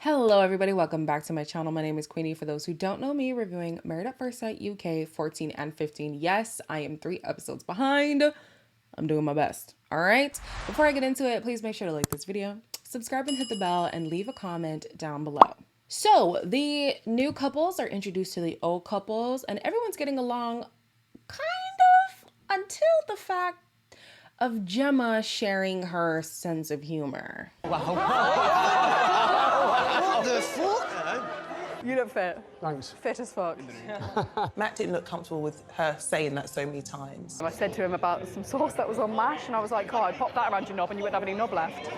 Hello everybody, welcome back to my channel. My name is Queenie. For those who don't know me, reviewing Married at First Sight UK 14 and 15. Yes, I am 3 episodes behind. I'm doing my best. All right. Before I get into it, please make sure to like this video, subscribe and hit the bell, and leave a comment down below. So the new couples are introduced to the old couples and everyone's getting along kind of until the fact of Gemma sharing her sense of humor. What the fuck? You look fit. Thanks. Fit as fuck. Matt didn't look comfortable with her saying that so many times. I said to him about some sauce that was on mash, and I was like, I'd pop that around your knob and you wouldn't have any knob left.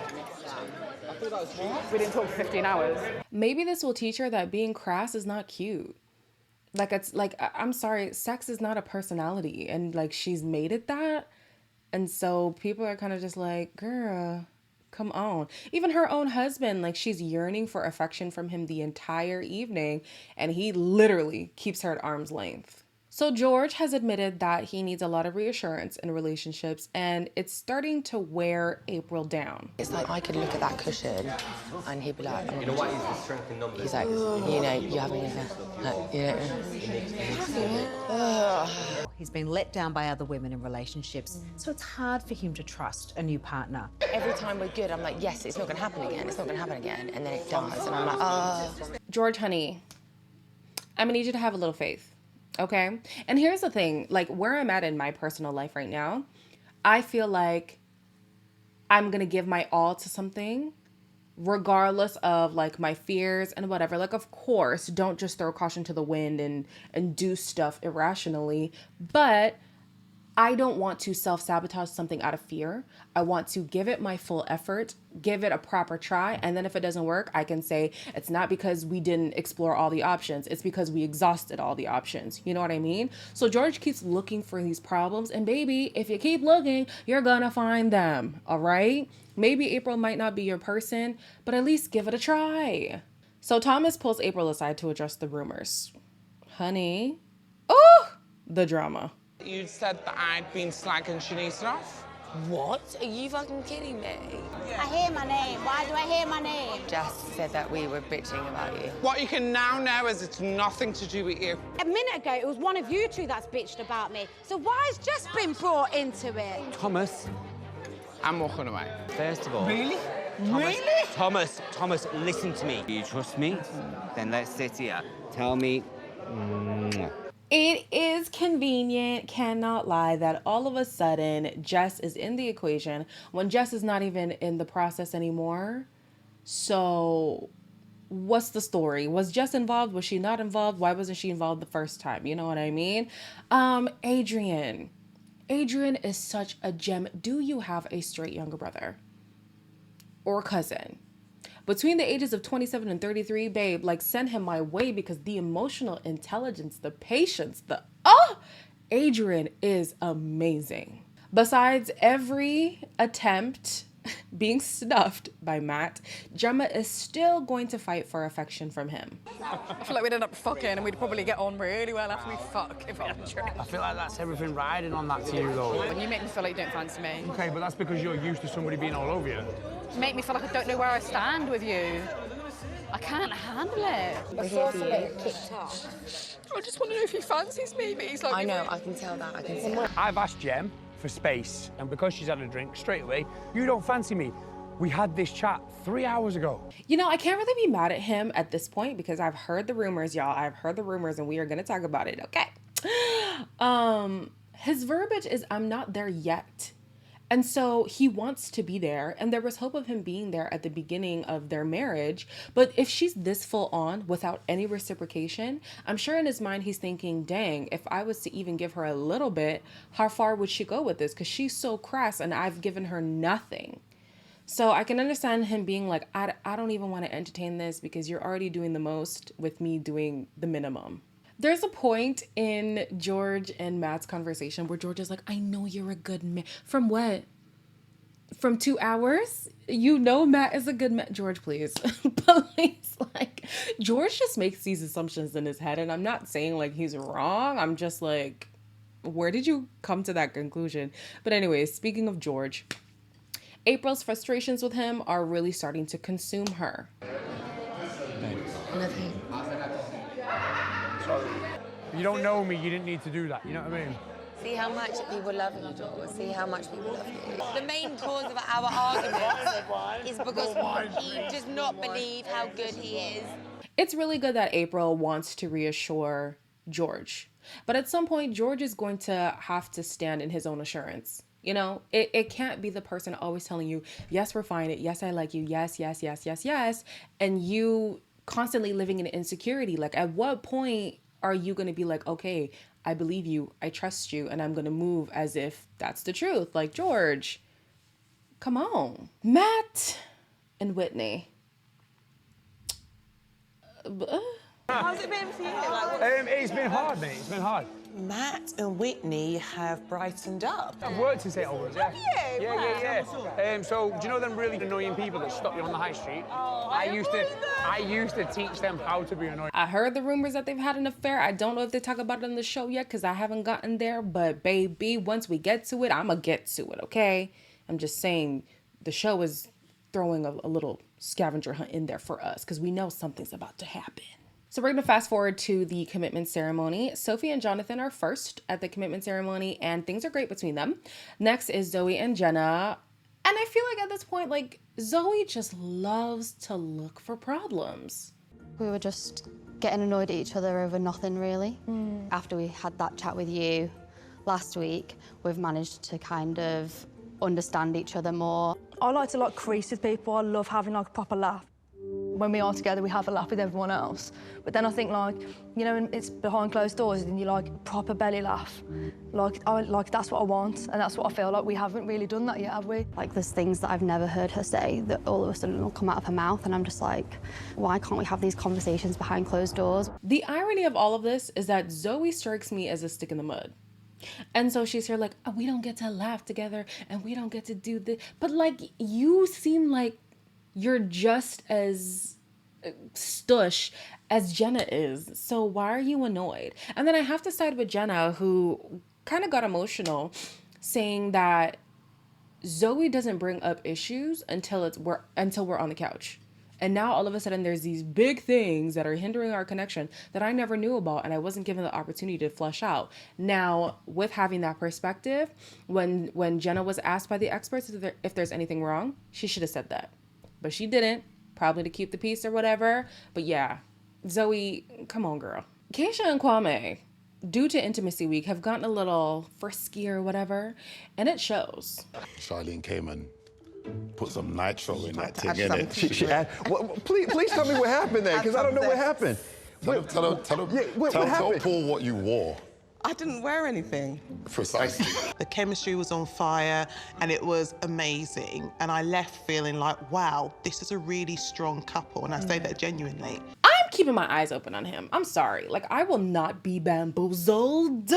We didn't talk for 15 hours. Maybe this will teach her that being crass is not cute. I'm sorry, sex is not a personality, and like she's made it that. And so people are kind of just like, girl, come on. Even her own husband, like she's yearning for affection from him the entire evening, and he literally keeps her at arm's length. So George has admitted that he needs a lot of reassurance in relationships, and it's starting to wear April down. It's like I could look at that cushion and he'd be like, You know what is the strength in numbers? he's like, you having a He's been let down by other women in relationships, so it's hard for him to trust a new partner. every time we're good, I'm like, yes, it's not going to happen again. It's not going to happen again. And then it does. And I'm like, oh. George, honey, I'm gonna need you to have a little faith. Okay. And here's the thing, like where I'm at in my personal life right now, I feel like I'm going to give my all to something regardless of like my fears and whatever. Like, of course, don't just throw caution to the wind and do stuff irrationally, but I don't want to self-sabotage something out of fear. I want to give it my full effort, give it a proper try. And then if it doesn't work, I can say it's not because we didn't explore all the options. It's because we exhausted all the options. You know what I mean? So George keeps looking for these problems. And baby, if you keep looking, you're gonna find them. All right? Maybe April might not be your person, but at least give it a try. So Thomas pulls April aside to address the rumors. Honey, oh, the drama. You said that I'd been slagging Shanice off? What? Are you fucking kidding me? I hear my name. Why do I hear my name? Jess said that we were bitching about you. What you can now know is it's nothing to do with you. A minute ago, it was one of you two that's bitched about me. So why has Jess been brought into it? Thomas, I'm walking away. first of all. Really? Thomas, listen to me. Do you trust me? Then let's sit here. Tell me. It is convenient, cannot lie, that all of a sudden Jess is in the equation when Jess is not even in the process anymore. So what's the story? Was Jess involved? Was she not involved? Why wasn't she involved the first time? You know what I mean? Adrian is such a gem. Do you have a straight younger brother or cousin? Between the ages of 27 and 33, babe, like send him my way, because the emotional intelligence, the patience, Adrian is amazing. Besides every attempt being snuffed by Matt, Gemma is still going to fight for affection from him. I feel like we'd end up fucking and we'd probably get on really well after we fuck if we had a drink. I feel like that's everything riding on that to you, though. When you make me feel like you don't fancy me. Okay, but that's because you're used to somebody being all over you. You make me feel like I don't know where I stand with you. I can't handle it. We're here for you. I just want to know if he fancies me, but he's like... I know, I can tell that. I can see that. I've asked Jem for space, and because she's had a drink straight away, you don't fancy me. We had this chat 3 hours ago. You know, I can't really be mad at him at this point because I've heard the rumors, y'all. I've heard the rumors and we are going to talk about it, okay? His verbiage is, I'm not there yet. And so he wants to be there, and there was hope of him being there at the beginning of their marriage. But if she's this full on without any reciprocation, I'm sure in his mind he's thinking, dang, if I was to even give her a little bit, how far would she go with this? Because she's so crass and I've given her nothing. So I can understand him being like, I don't even want to entertain this because you're already doing the most with me doing the minimum. There's a point in George and Matt's conversation where George is like, I know you're a good man. From what? From 2 hours? You know Matt is a good man. George, please. Please. Like, George just makes these assumptions in his head, and I'm not saying like he's wrong. I'm just like, where did you come to that conclusion? But anyways, speaking of George, April's frustrations with him are really starting to consume her. Nothing. So, you don't know me, you didn't need to do that, you know what I mean? See how much people love you, George. See how much people love you. The main cause of our argument is because he does not believe how good he is. It's really good that April wants to reassure George. But at some point, George is going to have to stand in his own assurance. You know, it can't be the person always telling you, yes, we're fine. Yes, I like you. Yes, yes, yes, yes, yes. And you constantly living in insecurity. Like, at what point are you going to be like, okay, I believe you, I trust you, and I'm going to move as if that's the truth? Like, George, come on. Matt and Whitney. How's it been for you? It's been hard, mate. It's been hard. Matt and Whitney have brightened up. I've worked in St Albans, yeah. Have you? Yeah. So, do you know them really annoying people that stop you on the high street? I used to teach them how to be annoying. I heard the rumors that they've had an affair. I don't know if they talk about it on the show yet because I haven't gotten there. But baby, once we get to it, I'm going to get to it, okay? I'm just saying the show is throwing a little scavenger hunt in there for us because we know something's about to happen. So we're going to fast forward to the commitment ceremony. Sophie and Jonathan are first at the commitment ceremony, and things are great between them. Next is Zoe and Jenna. And I feel like at this point, like, Zoe just loves to look for problems. We were just getting annoyed at each other over nothing, really. After we had that chat with you last week, we've managed to kind of understand each other more. I like to crease with people. I love having a proper laugh. When we are together, we have a laugh with everyone else. But then I think it's behind closed doors and you proper belly laugh. That's what I want, and that's what I feel like we haven't really done that yet, have we? There's things that I've never heard her say that all of a sudden will come out of her mouth, and I'm just like, why can't we have these conversations behind closed doors? The irony of all of this is that Zoe strikes me as a stick in the mud. And so she's here like, oh, we don't get to laugh together and we don't get to do this. But you seem like you're just as stush as Jenna is. So why are you annoyed? And then I have to side with Jenna, who kind of got emotional saying that Zoe doesn't bring up issues until we're on the couch. And now all of a sudden there's these big things that are hindering our connection that I never knew about and I wasn't given the opportunity to flesh out. Now, with having that perspective, when Jenna was asked by the experts if there's anything wrong, she should have said that. But she didn't, probably to keep the peace or whatever. But yeah, Zoe, come on, girl. Keisha and Kwame, due to Intimacy Week, have gotten a little frisky or whatever, and it shows. Charlene came and put some nitro in that thing, Please tell me what happened then, because I don't know what happened. Tell Paul what you wore. I didn't wear anything. Precisely. The chemistry was on fire and it was amazing. And I left feeling like, wow, this is a really strong couple. And I say that genuinely. I'm keeping my eyes open on him. I'm sorry. I will not be bamboozled.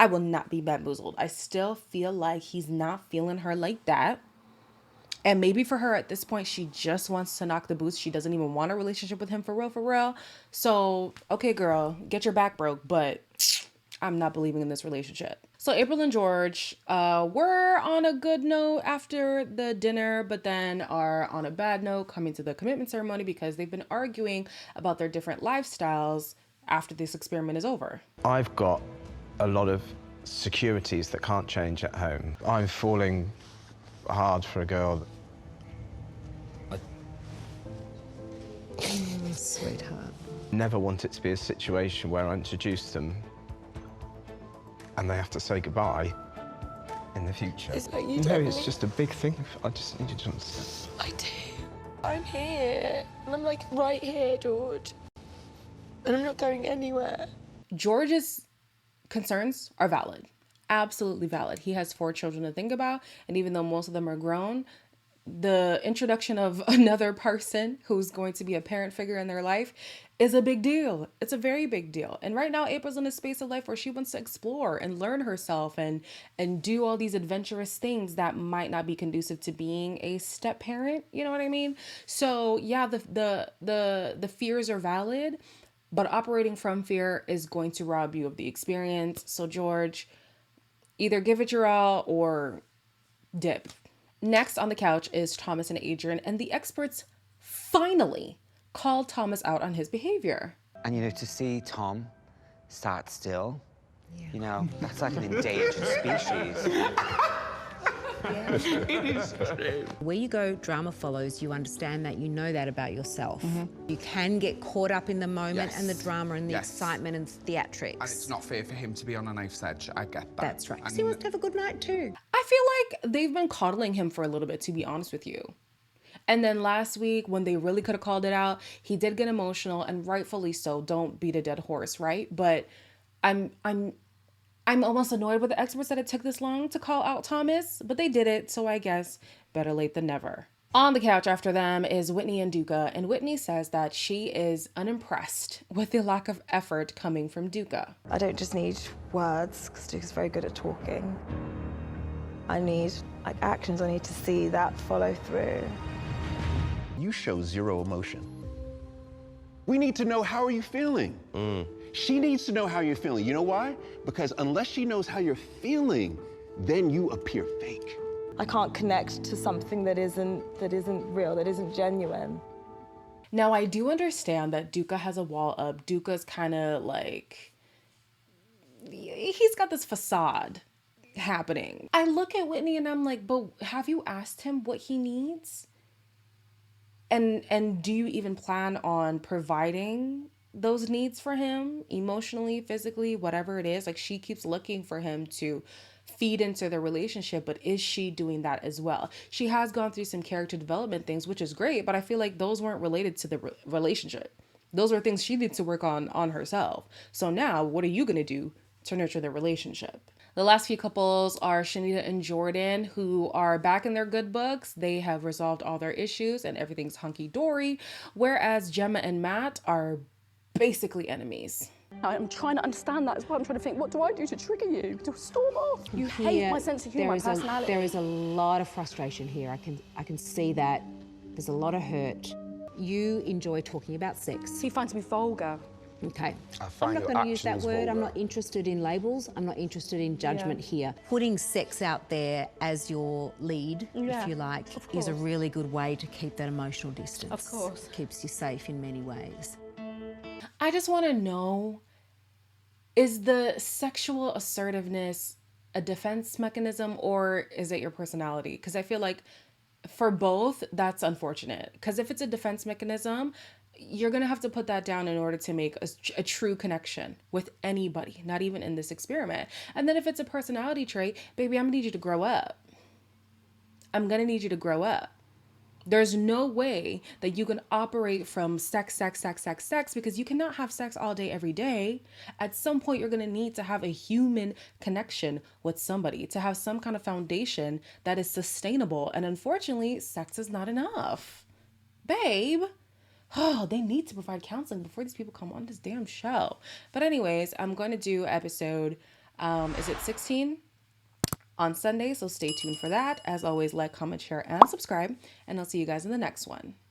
I will not be bamboozled. I still feel like he's not feeling her like that. And maybe for her at this point, she just wants to knock the boots. She doesn't even want a relationship with him for real. So, okay, girl, get your back broke, but I'm not believing in this relationship. So April and George were on a good note after the dinner, but then are on a bad note coming to the commitment ceremony because they've been arguing about their different lifestyles after this experiment is over. I've got a lot of securities that can't change at home. I'm falling hard for a girl that... Sweetheart. Never want it to be a situation where I introduce them and they have to say goodbye in the future. It's like you No, don't it's need- just a big thing. I just need you to understand. I do. I'm here. And I'm right here, George. And I'm not going anywhere. George's concerns are valid. Absolutely valid. He has 4 children to think about. And even though most of them are grown, the introduction of another person who's going to be a parent figure in their life is a big deal. It's a very big deal. And right now, April's in a space of life where she wants to explore and learn herself and do all these adventurous things that might not be conducive to being a step parent. You know what I mean? So yeah, the fears are valid, but operating from fear is going to rob you of the experience. So George, either give it your all or dip. Next on the couch is Thomas and Adrian, and the experts finally called Thomas out on his behavior. And, you know, to see Tom sat still, you know, that's like an endangered species. It is true. Where you go, drama follows. You understand that, you know that about yourself. You can get caught up in the moment and the drama and the excitement and theatrics. And it's not fair for him to be on a knife's edge. I get that. That's right. Because he wants to have a good night too. I feel like they've been coddling him for a little bit, to be honest with you. And then last week, when they really could have called it out, he did get emotional, and rightfully so. Don't beat a dead horse, right? But I'm almost annoyed with the experts that it took this long to call out Thomas, but they did it, so I guess better late than never. On the couch after them is Whitney and Duka, and Whitney says that she is unimpressed with the lack of effort coming from Duka. I don't just need words, because Duka's very good at talking. I need actions. I need to see that follow through. You show zero emotion. We need to know, how are you feeling? She needs to know how you're feeling. You know why? Because unless she knows how you're feeling, then you appear fake. I can't connect to something that isn't real, that isn't genuine. Now, I do understand that Duka has a wall up. Duka's kind of like, he's got this facade happening. I look at Whitney and I'm like, but have you asked him what he needs? And do you even plan on providing those needs for him emotionally, physically, whatever it is? Like, she keeps looking for him to feed into the relationship, but is she doing that as well? She has gone through some character development things, which is great, but I feel like those weren't related to the relationship. Those were things she needs to work on herself. So now, what are you going to do to nurture the relationship? The last few couples are Shanita and Jordan, who are back in their good books. They have resolved all their issues and everything's hunky-dory, whereas Gemma and Matt are basically enemies. I'm trying to understand that as well. I'm trying to think, what do I do to trigger you? To storm off? You hate my sense of humour, my personality. There is a lot of frustration here. I can see that. There's a lot of hurt. You enjoy talking about sex. He finds me vulgar. Okay. I'm not going to use that word. I'm not interested in labels. I'm not interested in judgment here. Putting sex out there as your lead, if you like, is a really good way to keep that emotional distance. Of course. Keeps you safe in many ways. I just want to know, is the sexual assertiveness a defense mechanism or is it your personality? Because I feel like for both, that's unfortunate. Because if it's a defense mechanism, you're going to have to put that down in order to make a true connection with anybody, not even in this experiment. And then if it's a personality trait, baby, I'm going to need you to grow up. I'm going to need you to grow up. There's no way that you can operate from sex, because you cannot have sex all day, every day. At some point, you're going to need to have a human connection with somebody, to have some kind of foundation that is sustainable. And unfortunately, sex is not enough. Babe. Oh, they need to provide counseling before these people come on this damn show. But anyways, I'm going to do episode, is it 16? On Sunday, so stay tuned for that. As always, like, comment, share, and subscribe, and I'll see you guys in the next one.